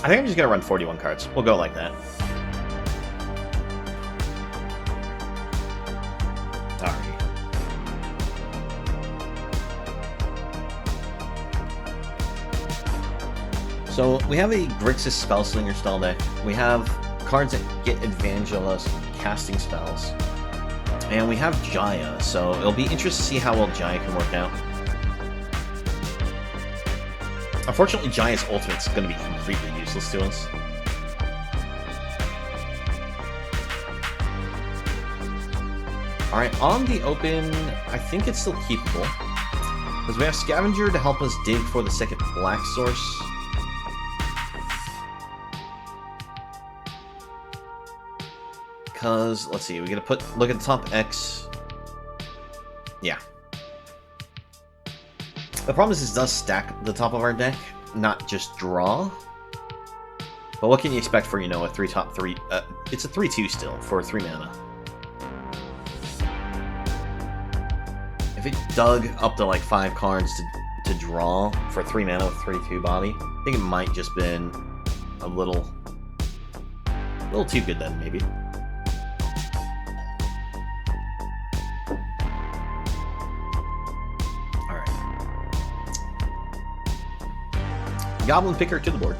I think I'm just going to run 41 cards. We'll go like that. Alright. So, we have a Grixis Spell Slinger style deck. We have cards that get advantage of us casting spells. And we have Jaya, so it'll be interesting to see how well Jaya can work out. Unfortunately, Jaya's ultimate's going to be completely useless to us. Alright, on the open, I think it's still keepable. Because we have Scavenger to help us dig for the second black source. Because, let's see, we gotta look at the top X. Yeah. The problem is this does stack the top of our deck, not just draw. But what can you expect for, you know, a top 3? It's a 3/2 still for 3 mana. If it dug up to like 5 cards to draw for 3 mana with 3/2 body, I think it might just been a little too good then, maybe. Goblin Picker to the board.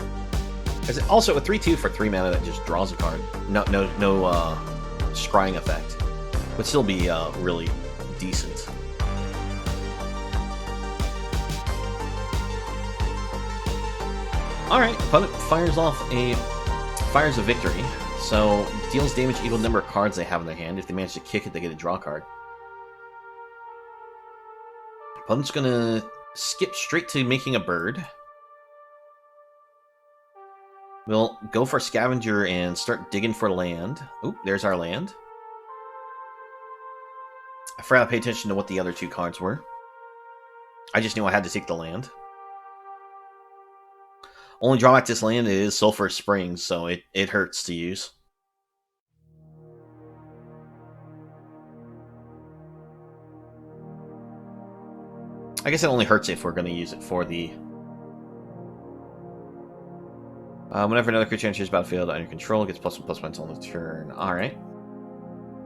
Also a 3/2 for 3 mana that just draws a card. No scrying effect. Would still be really decent. Alright, opponent fires a victory. So deals damage equal number of cards they have in their hand. If they manage to kick it, they get a draw card. Opponent's gonna skip straight to making a bird. We'll go for Scavenger and start digging for land. Oop, there's our land. I forgot to pay attention to what the other 2 cards were. I just knew I had to take the land. Only drawback to this land is Sulphur Springs, so it hurts to use. I guess it only hurts if we're going to use it for the... whenever another creature enters the battlefield under control, it gets +1/+1 until the turn. Alright.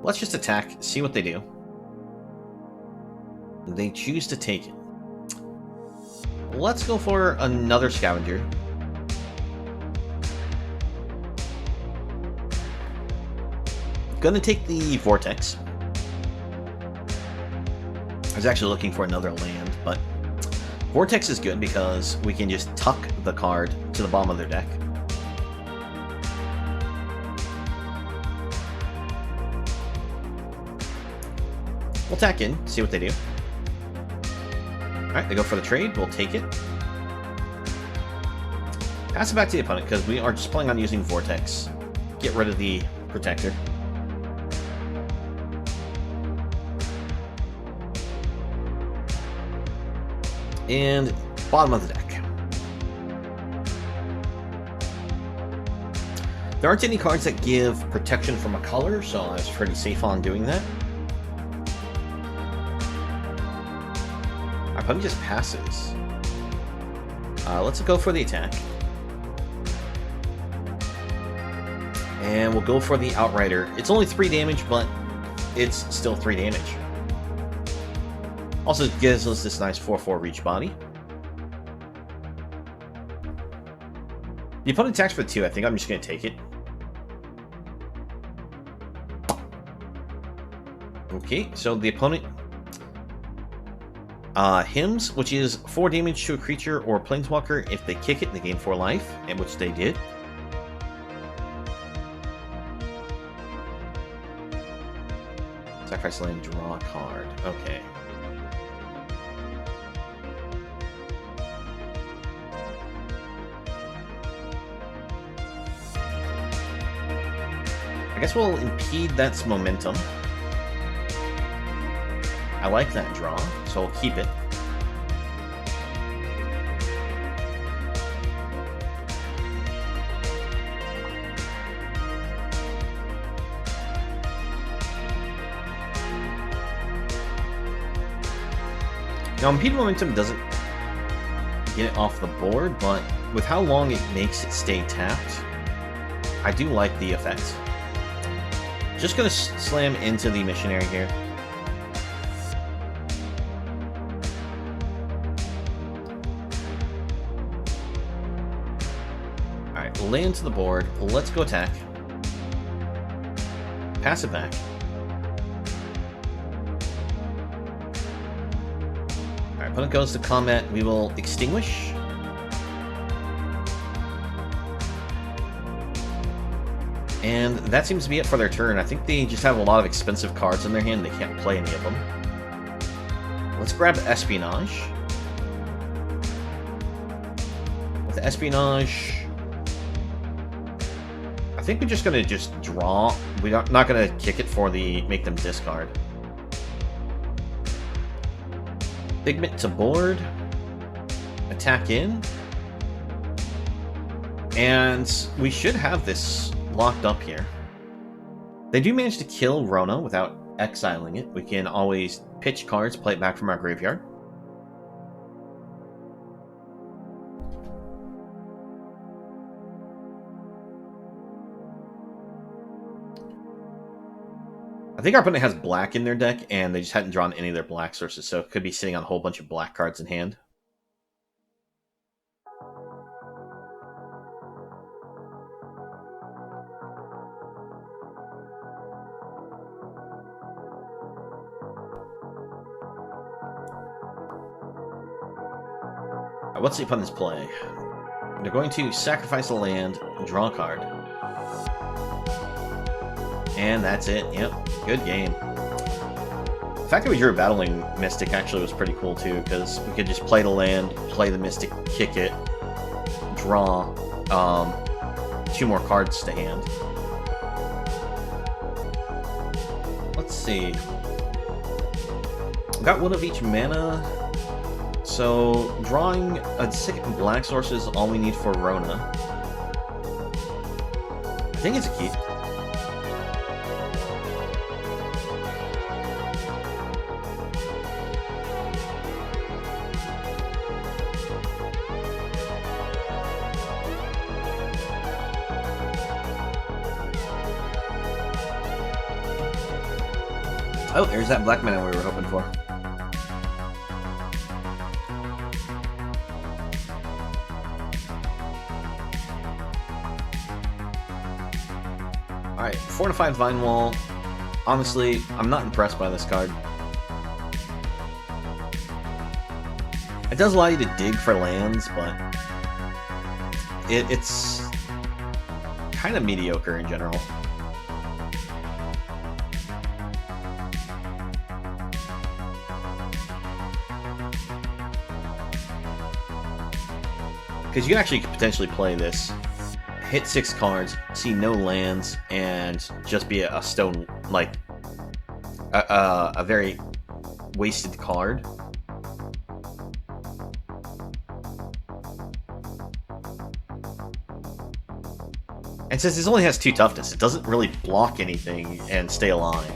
Let's just attack, see what they do. They choose to take it. Let's go for another Scavenger. Gonna take the Vortex. I was actually looking for another land, but Vortex is good because we can just tuck the card to the bottom of their deck. We'll attack in, see what they do. Alright, they go for the trade, we'll take it. Pass it back to the opponent, because we are just planning on using Vortex. Get rid of the Protector. And bottom of the deck. There aren't any cards that give protection from a color, so I was pretty safe on doing that. Our opponent just passes. Let's go for the attack. And we'll go for the Outrider. It's only 3 damage, but it's still 3 damage. Also gives us this nice 4/4 reach body. The opponent attacks for 2. I think I'm just going to take it. Okay, so the opponent hymns, which is 4 damage to a creature or a planeswalker. If they kick it, they gain 4 life, and which they did. Sacrifice land, draw a card. Okay. I guess we'll impede that's momentum. I like that draw, so we'll keep it. Now, impede momentum doesn't get it off the board, but with how long it makes it stay tapped, I do like the effect. Just gonna slam into the missionary here. Alright, land to the board. Let's go attack. Pass it back. Alright, opponent goes to combat. We will extinguish. And that seems to be it for their turn. I think they just have a lot of expensive cards in their hand. They can't play any of them. Let's grab Espionage. With Espionage, I think we're just going to draw. We're not going to kick it for the make them discard. Figment to board. Attack in. And we should have this locked up here. They do manage to kill Rona without exiling it. We can always pitch cards, play it back from our graveyard. I think our opponent has black in their deck, and they just hadn't drawn any of their black sources, so it could be sitting on a whole bunch of black cards in hand. What's the opponent's play? They're going to sacrifice a land, draw a card. And that's it. Yep, good game. The fact that we drew a Battling Mystic actually was pretty cool too, because we could just play the land, play the Mystic, kick it, draw 2 more cards to hand. Let's see. We got 1 of each mana. So, drawing a second black source is all we need for Rona. I think it's a keep. Oh, there's that black mana we were hoping for. Alright, 4/5 Vine Wall. Honestly, I'm not impressed by this card. It does allow you to dig for lands, but it's kind of mediocre in general. Because you actually could potentially play this, hit 6 cards, see no lands, and just be a stone, like, a very wasted card. And since this only has 2 toughness, it doesn't really block anything and stay alive.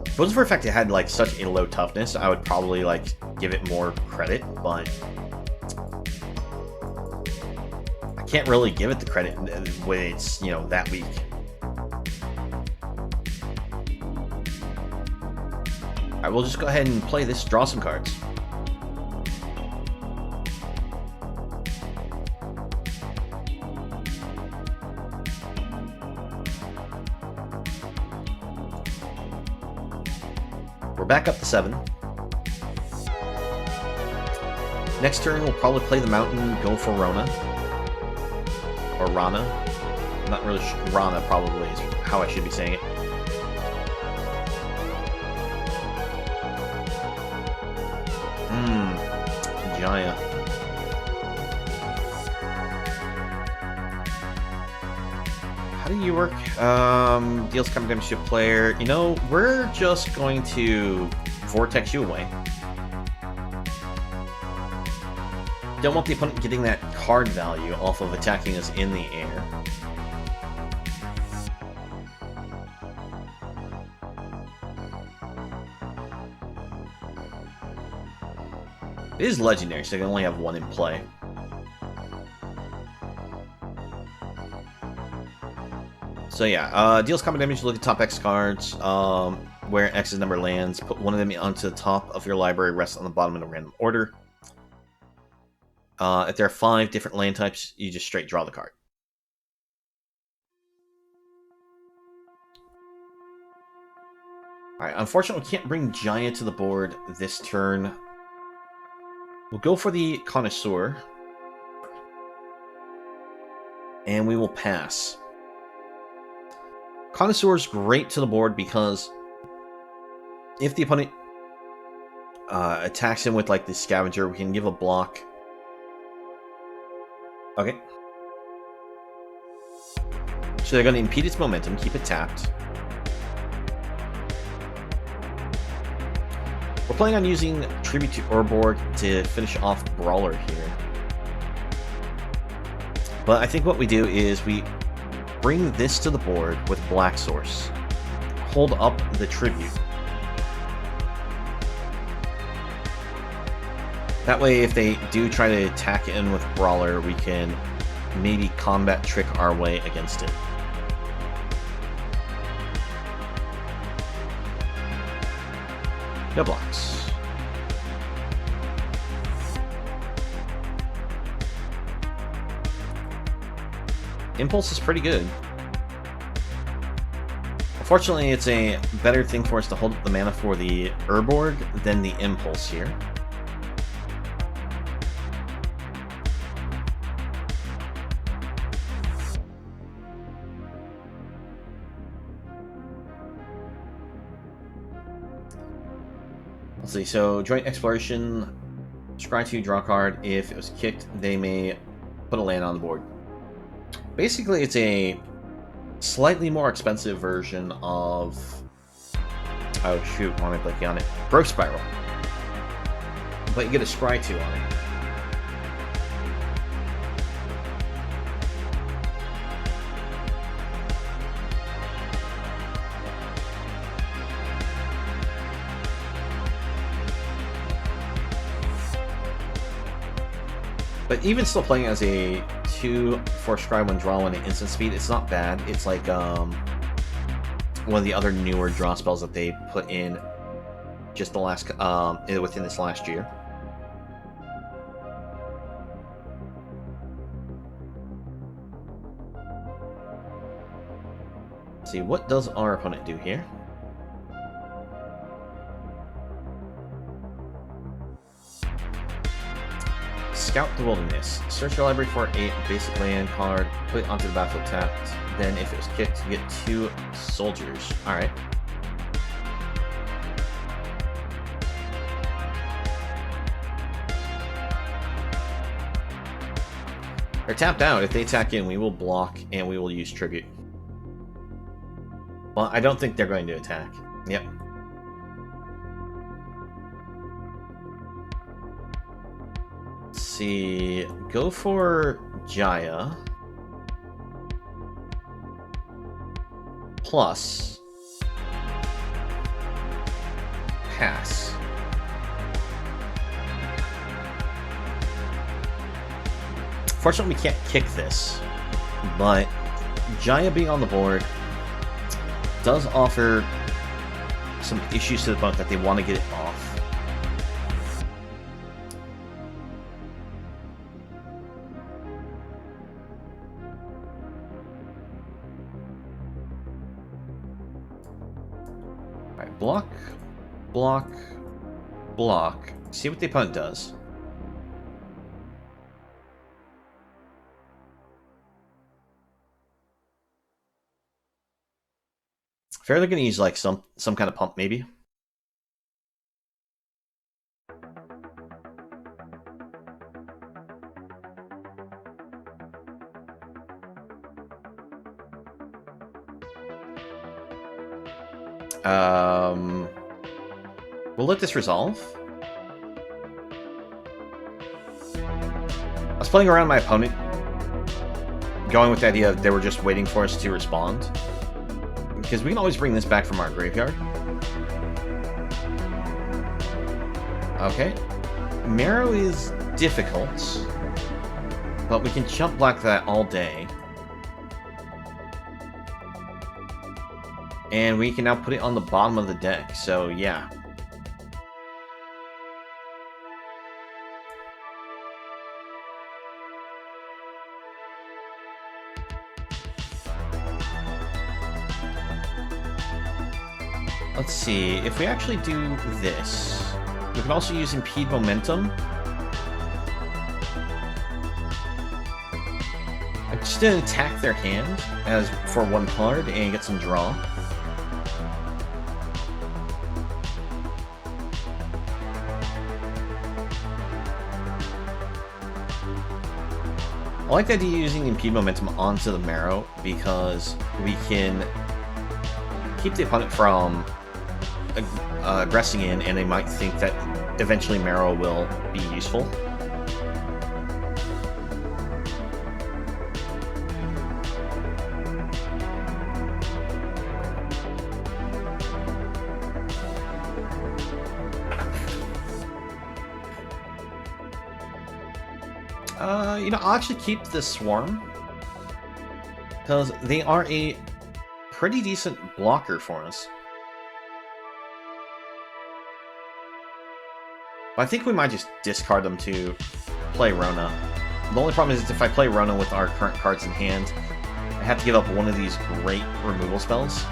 If it wasn't for the fact it had, like, such a low toughness, I would probably, like, give it more credit, but I can't really give it the credit when it's, you know, that weak. Alright, we'll just go ahead and play this, draw some cards. We're back up to 7. Next turn, we'll probably play the mountain, go for Rona. Or Rana. I'm not really sure. Rana probably is how I should be saying it. Jaya. How do you work? Deals common damage to a player. You know, we're just going to vortex you away. Don't want the opponent getting that card value off of attacking us in the air. It is legendary, so they can only have one in play. So yeah, deals combat damage, look at top X cards, where X's number lands, put one of them onto the top of your library, rest on the bottom in a random order. If there are 5 different land types, you just straight draw the card. Alright, unfortunately we can't bring Jaya to the board this turn. We'll go for the Connoisseur. And we will pass. Connoisseur is great to the board because if the opponent attacks him with like the Scavenger, we can give a block. Okay. So they're going to impede its momentum, keep it tapped. We're planning on using Tribute to Urborg to finish off Brawler here. But I think what we do is we bring this to the board with Black Source. Hold up the Tribute. That way, if they do try to attack in with Brawler, we can maybe combat trick our way against it. No blocks. Impulse is pretty good. Unfortunately, it's a better thing for us to hold up the mana for the Urborg than the Impulse here. Let's see, so Joint Exploration, scry 2, draw a card. If it was kicked, they may put a land on the board. Basically, it's a slightly more expensive version of... Oh shoot, why am I blanking on it? Growth Spiral. But you get a scry 2 on it. But even still playing as a 2 for scry 1 draw 1 at instant speed, it's not bad. It's like one of the other newer draw spells that they put in just the last within this last year. Let's see, what does our opponent do here? Scout the Wilderness. Search your library for a basic land card, put it onto the battlefield tapped. Then, if it was kicked, you get 2 soldiers. Alright. They're tapped out. If they attack in, we will block and we will use Tribute. Well, I don't think they're going to attack. Yep. See, go for Jaya plus pass. Fortunately, we can't kick this, but Jaya being on the board does offer some issues to the opponent that they want to get it off. Block, block, block. See what the opponent does. Fair, they're gonna use like some kind of pump, maybe. We'll let this resolve. I was playing around my opponent, going with the idea that they were just waiting for us to respond. Because we can always bring this back from our graveyard. Okay. Marrow is difficult, but we can chump black that all day. And we can now put it on the bottom of the deck, so yeah. Let's see, if we actually do this, we can also use Impede Momentum. I'm just going to attack their hand as for one card and get some draw. I like the idea of using Impede Momentum onto the Marrow because we can keep the opponent from aggressing in, and they might think that eventually Marrow will be useful. You know, I'll actually keep the Swarm because they are a pretty decent blocker for us. But I think we might just discard them to play Rona. The only problem is if I play Rona with our current cards in hand, I have to give up one of these great removal spells.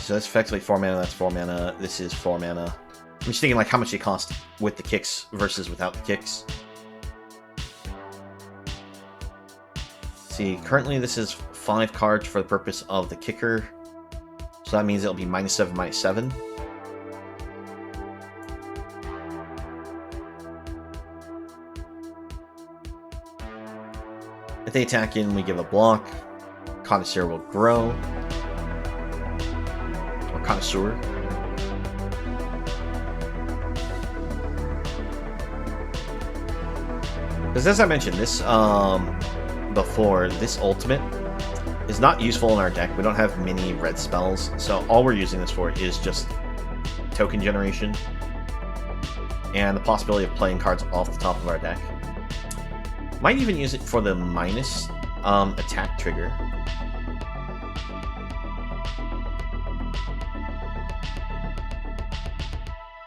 So that's effectively 4 mana, that's 4 mana, this is 4 mana. I'm just thinking like how much they cost with the kicks versus without the kicks. See, currently this is 5 cards for the purpose of the kicker. So that means it'll be -7, -7. If they attack in, we give a block. Connoisseur will grow. Connoisseur. Because as I mentioned, this before, this ultimate is not useful in our deck. We don't have many red spells, so all we're using this for is just token generation and the possibility of playing cards off the top of our deck. Might even use it for the minus attack trigger.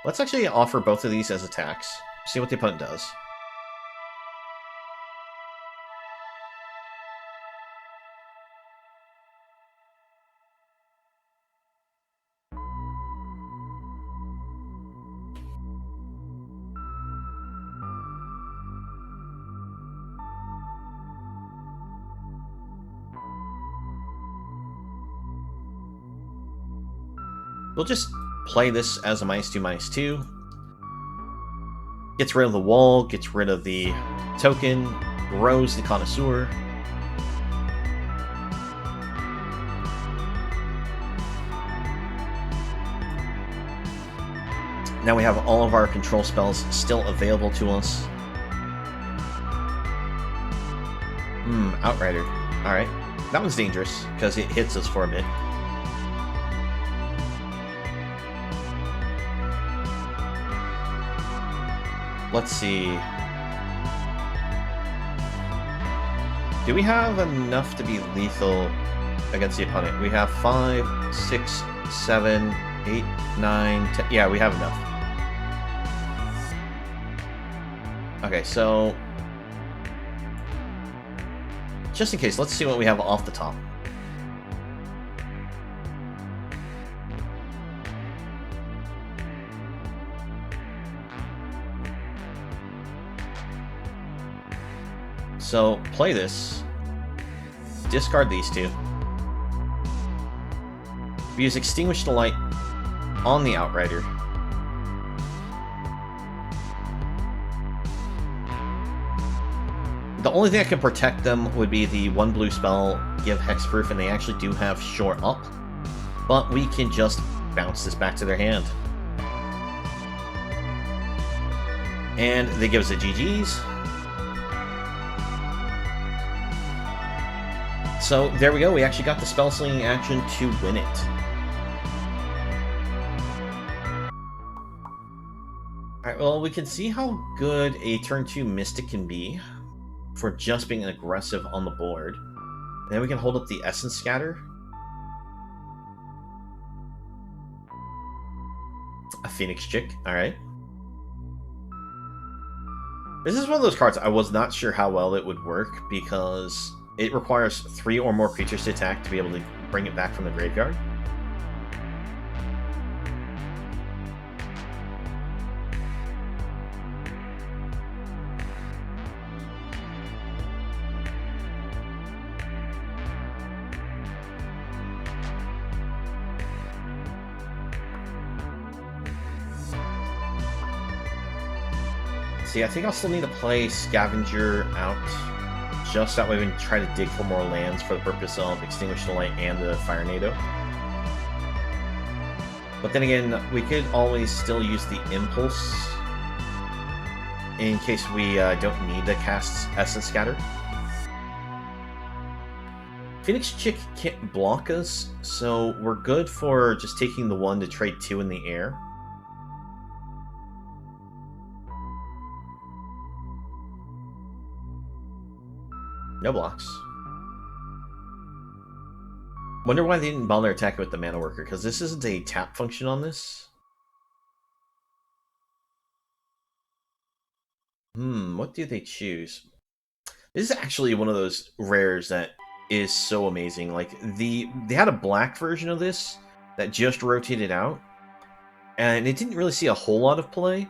Let's actually offer both of these as attacks. See what the opponent does. We'll just play this as a -2/-2. Gets rid of the wall, gets rid of the token, grows the Connoisseur. Now we have all of our control spells still available to us. Outrider. Alright. That one's dangerous, because it hits us for a bit. Let's see. Do we have enough to be lethal against the opponent? We have 5, 6, 7, 8, 9, 10. Yeah, we have enough. Okay, so just in case, let's see what we have off the top. So, play this. Discard these two. We use Extinguish the Light on the Outrider. The only thing that can protect them would be the 1 blue spell, give Hexproof, and they actually do have Shore Up. But we can just bounce this back to their hand. And they give us a GG's. So there we go, we actually got the spell slinging action to win it. Alright, well, we can see how good a turn 2 Mystic can be for just being aggressive on the board. And then we can hold up the Essence Scatter. A Phoenix Chick, alright. This is one of those cards I was not sure how well it would work because it requires 3 or more creatures to attack to be able to bring it back from the graveyard. See, I think I'll still need to play Scavenger out. Just that way we can try to dig for more lands for the purpose of Extinguish the Light and the Fire Nado. But then again, we could always still use the Impulse in case we don't need to cast Essence Scatter. Phoenix Chick can't block us, so we're good for just taking the 1 to trade 2 in the air. No blocks. Wonder why they didn't bother attacking with the Mana Worker, because this isn't a tap function on this. What do they choose? This is actually one of those rares that is so amazing. Like, they had a black version of this that just rotated out, and it didn't really see a whole lot of play,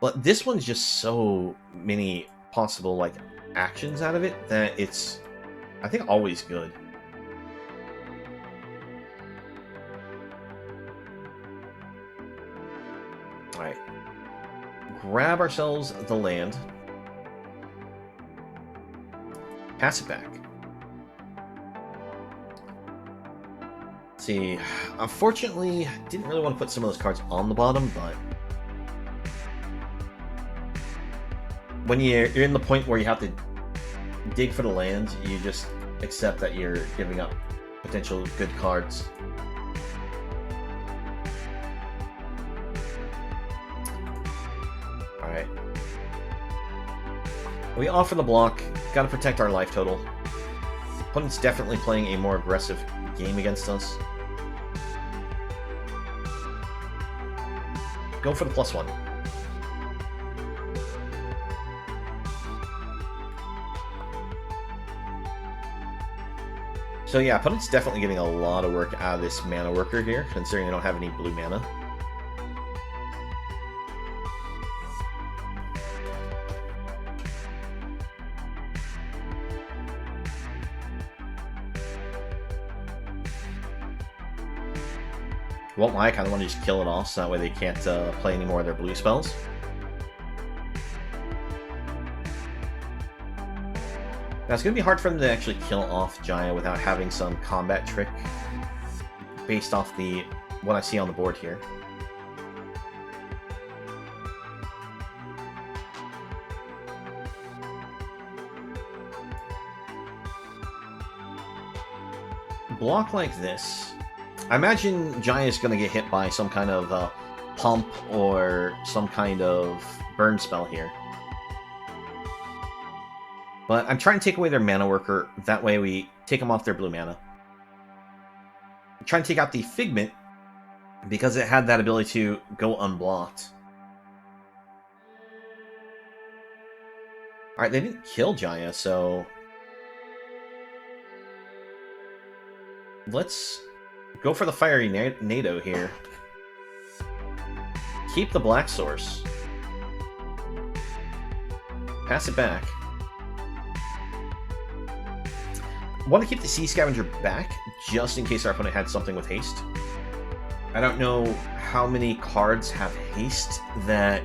but this one's just so many possible, like, actions out of it that it's, I think, always good. Alright. Grab ourselves the land. Pass it back. Let's see, unfortunately, didn't really want to put some of those cards on the bottom, but when you're in the point where you have to dig for the land, you just accept that you're giving up potential good cards. Alright. We offer the block, gotta protect our life total. Opponent's definitely playing a more aggressive game against us. Go for the +1. So yeah, opponent's definitely getting a lot of work out of this Mana Worker here, considering they don't have any blue mana. Won't lie, I kind of want to just kill it off, so that way they can't play any more of their blue spells. Now, it's going to be hard for them to actually kill off Jaya without having some combat trick based off what I see on the board here. Block like this. I imagine Jaya's going to get hit by some kind of pump or some kind of burn spell here. But I'm trying to take away their Mana Worker, that way we take them off their blue mana. I'm trying to take out the Figment, because it had that ability to go unblocked. Alright, they didn't kill Jaya, so let's go for the Fiery Nado here. Keep the Black Source. Pass it back. Want to keep the Sea Scavenger back, just in case our opponent had something with haste. I don't know how many cards have haste that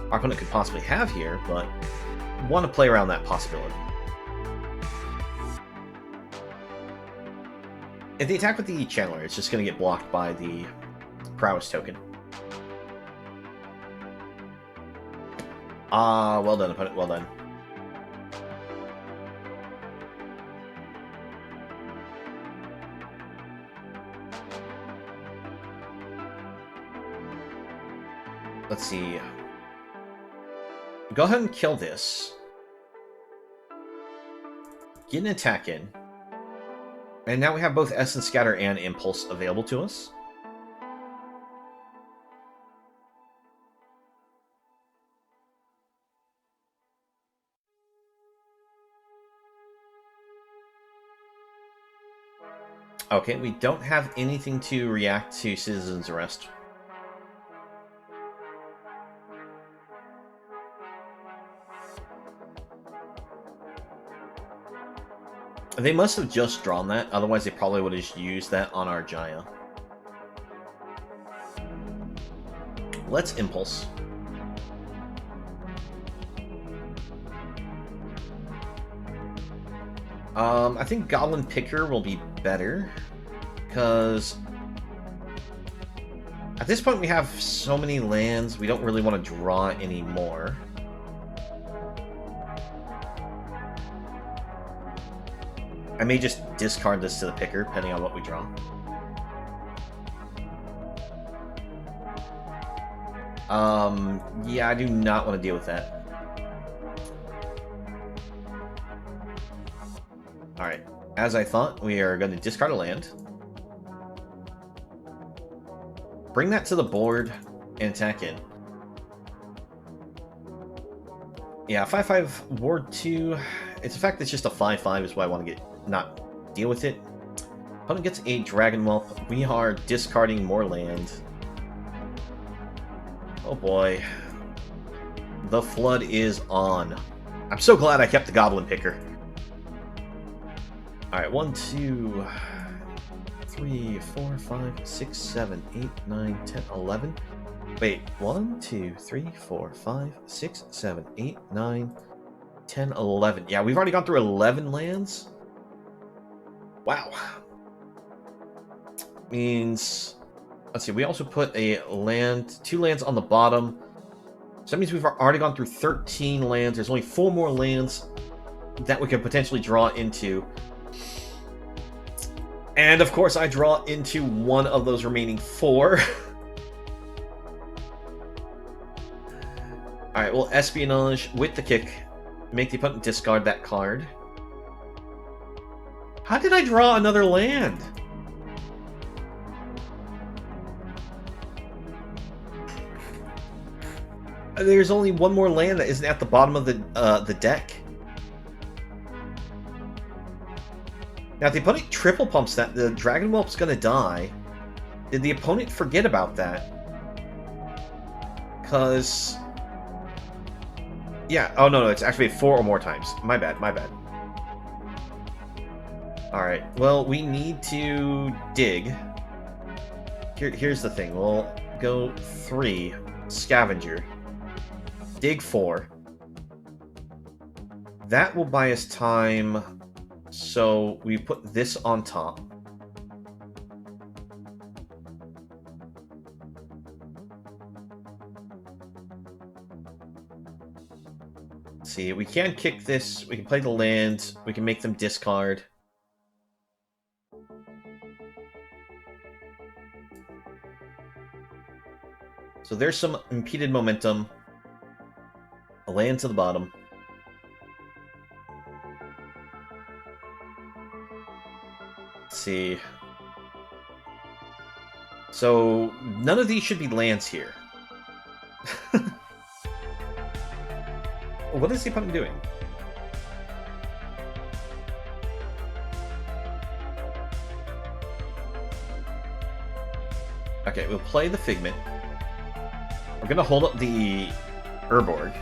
our opponent could possibly have here, but want to play around that possibility. If they attack with the Channeler, it's just going to get blocked by the Prowess token. Ah, well done, opponent, well done. Let's see. Go ahead and kill this. Get an attack in. And now we have both Essence Scatter and Impulse available to us. Okay, we don't have anything to react to Citizen's Arrest. They must have just drawn that, otherwise they probably would have just used that on our Jaya. Let's Impulse. I think Goblin Picker will be better, because at this point we have so many lands, we don't really want to draw anymore. I may just discard this to the Picker, depending on what we draw. Yeah, I do not want to deal with that. Alright, as I thought, we are going to discard a land. Bring that to the board and attack in. Yeah, 5/5 Ward 2. It's the fact that it's just a 5/5 is why I want to not deal with it. Opponent gets a Dragon Whelp. We are discarding more land. Oh boy. The flood is on. I'm so glad I kept the Goblin Picker. Alright, 1, 2, 3, 4, 5, 6, 7, 8, 9, 10, 11. Wait, 1, 2, 3, 4, 5, 6, 7, 8, 9, 10, 11. Yeah, we've already gone through 11 lands. Wow. Means, let's see, we also put a land, 2 lands on the bottom. So that means we've already gone through 13 lands. There's only 4 more lands that we can potentially draw into. And of course, I draw into one of those remaining 4. Alright, well, Espionage with the kick. Make the opponent discard that card. How did I draw another land? There's only one more land that isn't at the bottom of the deck. Now, if the opponent triple pumps that, the Dragon Whelp's gonna die. Did the opponent forget about that? Because... yeah, oh no, it's actually 4 or more times. My bad, my bad. Alright, well, we need to dig. Here's the thing, we'll go 3, Scavenger. Dig 4. That will buy us time, so we put this on top. Let's see, we can kick this, we can play the land, we can make them discard. So there's some impeded momentum. A land to the bottom. Let's see. So none of these should be lands here. What is the opponent doing? Okay, we'll play the Figment. We're gonna hold up the Urborg.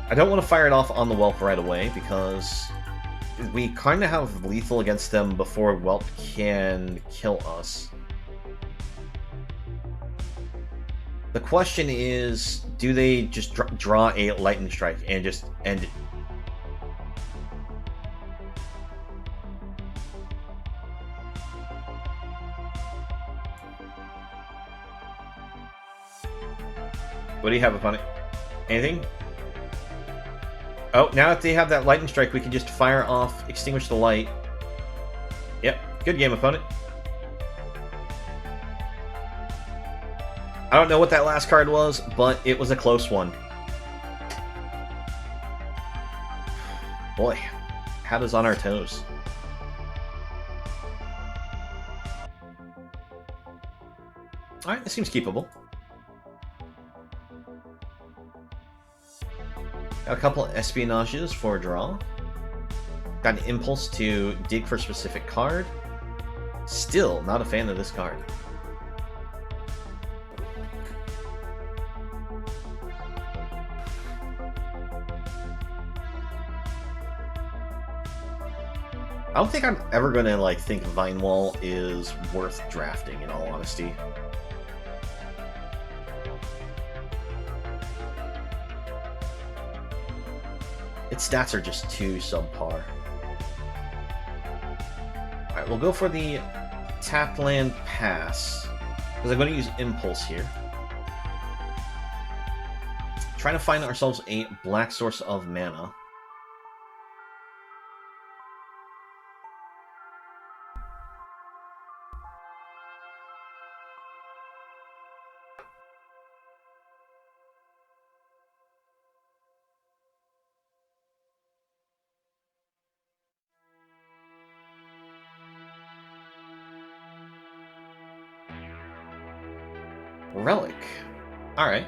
I don't want to fire it off on the Whelp right away, because we kind of have lethal against them before Whelp can kill us. The question is, do they just draw a Lightning Strike and just end it? What do you have, opponent? Anything? Oh, now that they have that lightning strike, we can just fire off, extinguish the light. Yep, good game, opponent. I don't know what that last card was, but it was a close one. Boy, had us on our toes. Alright, this seems keepable. Got a couple of espionages for a draw. Got an impulse to dig for a specific card. Still not a fan of this card. I don't think I'm ever going to like think Vine Wall is worth drafting, in all honesty. Its stats are just too subpar. Alright, we'll go for the tap land pass, because I'm going to use Impulse here. Trying to find ourselves a black source of mana. Relic. Alright.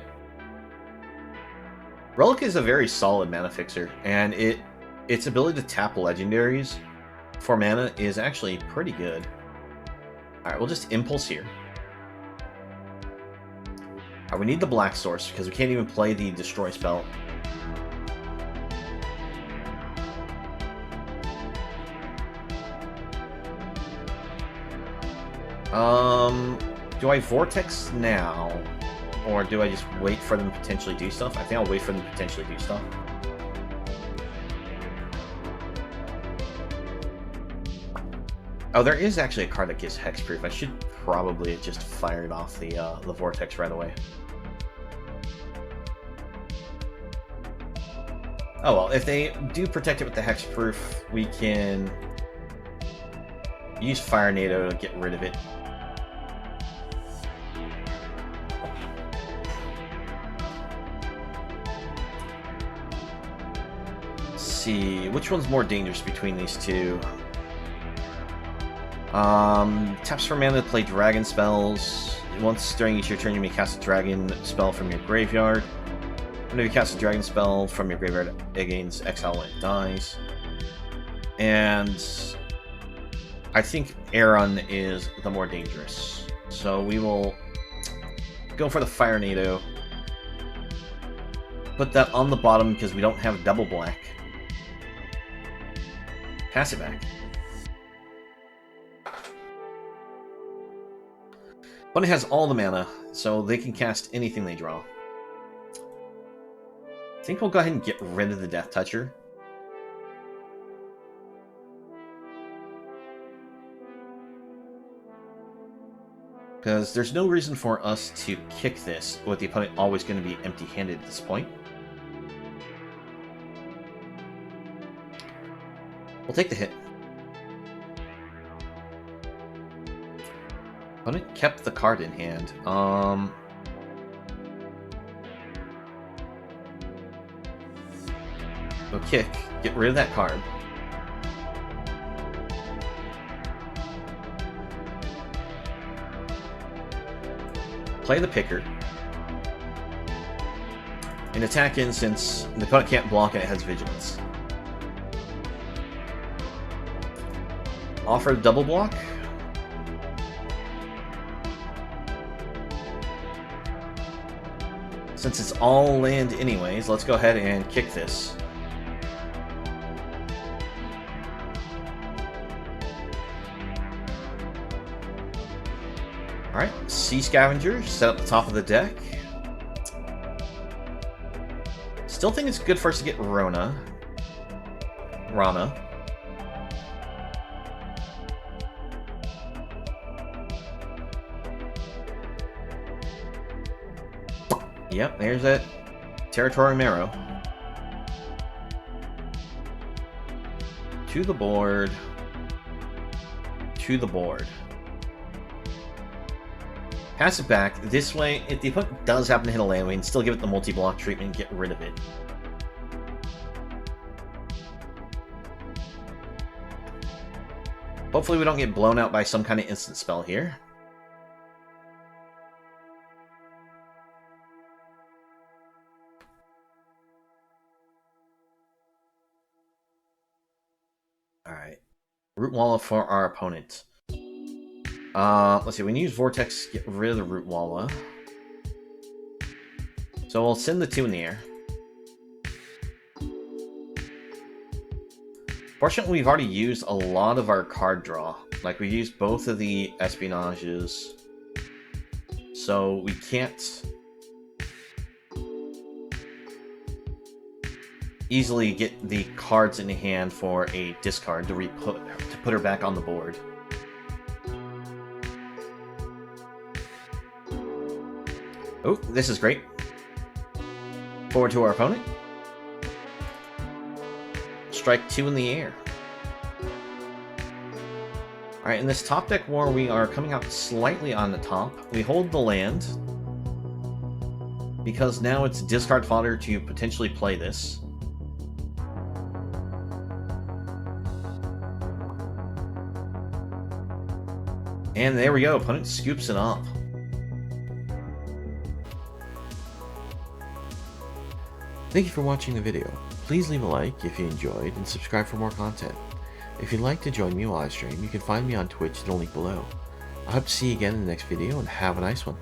Relic is a very solid mana fixer, and its ability to tap legendaries for mana is actually pretty good. Alright, we'll just Impulse here. Alright, we need the black source, because we can't even play the Destroy spell. Do I Vortex now? Or do I just wait for them to potentially do stuff? I think I'll wait for them to potentially do stuff. Oh, there is actually a card that gives Hexproof. I should probably just fire it off the Vortex right away. Oh well, if they do protect it with the Hexproof, we can use Fire NATO to get rid of it. See, which one's more dangerous between these two? Taps for mana to play dragon spells. Once during each your turn, you may cast a dragon spell from your graveyard. Whenever you cast a dragon spell from your graveyard, it gains exile when it dies. And I think Aeron is the more dangerous. So we will go for the Fire NATO. Put that on the bottom because we don't have double black. Pass it back. But it has all the mana, so they can cast anything they draw. I think we'll go ahead and get rid of the Death Toucher. Because there's no reason for us to kick this with the opponent always going to be empty-handed at this point. We'll take the hit. Opponent kept the card in hand. We'll kick, get rid of that card. Play the picker. And attack in since the opponent can't block and it has vigilance. Offer double block. Since it's all land anyways, let's go ahead and kick this. Alright, Sea Scavenger, set up the top of the deck. Still think it's good for us to get Rana. Yep, there's that Territory Marrow. To the board. To the board. Pass it back. This way, if the opponent does happen to hit a land, we can still give it the multi-block treatment and get rid of it. Hopefully we don't get blown out by some kind of instant spell here. Alright. Root Walla for our opponent. Let's see, we can use Vortex to get rid of the Root Walla. So we'll send the 2 in the air. Fortunately, we've already used a lot of our card draw. Like, we used both of the Espionages. So we can't easily get the cards in hand for a discard to put her back on the board. Oh, this is great. Forward to our opponent. Strike 2 in the air. Alright, in this top deck war, we are coming out slightly on the top. We hold the land, because now it's discard fodder to potentially play this. And there we go, opponent scoops it off. Thank you for watching the video. Please leave a like if you enjoyed and subscribe for more content. If you'd like to join me while I stream, you can find me on Twitch in the link below. I hope to see you again in the next video and have a nice one.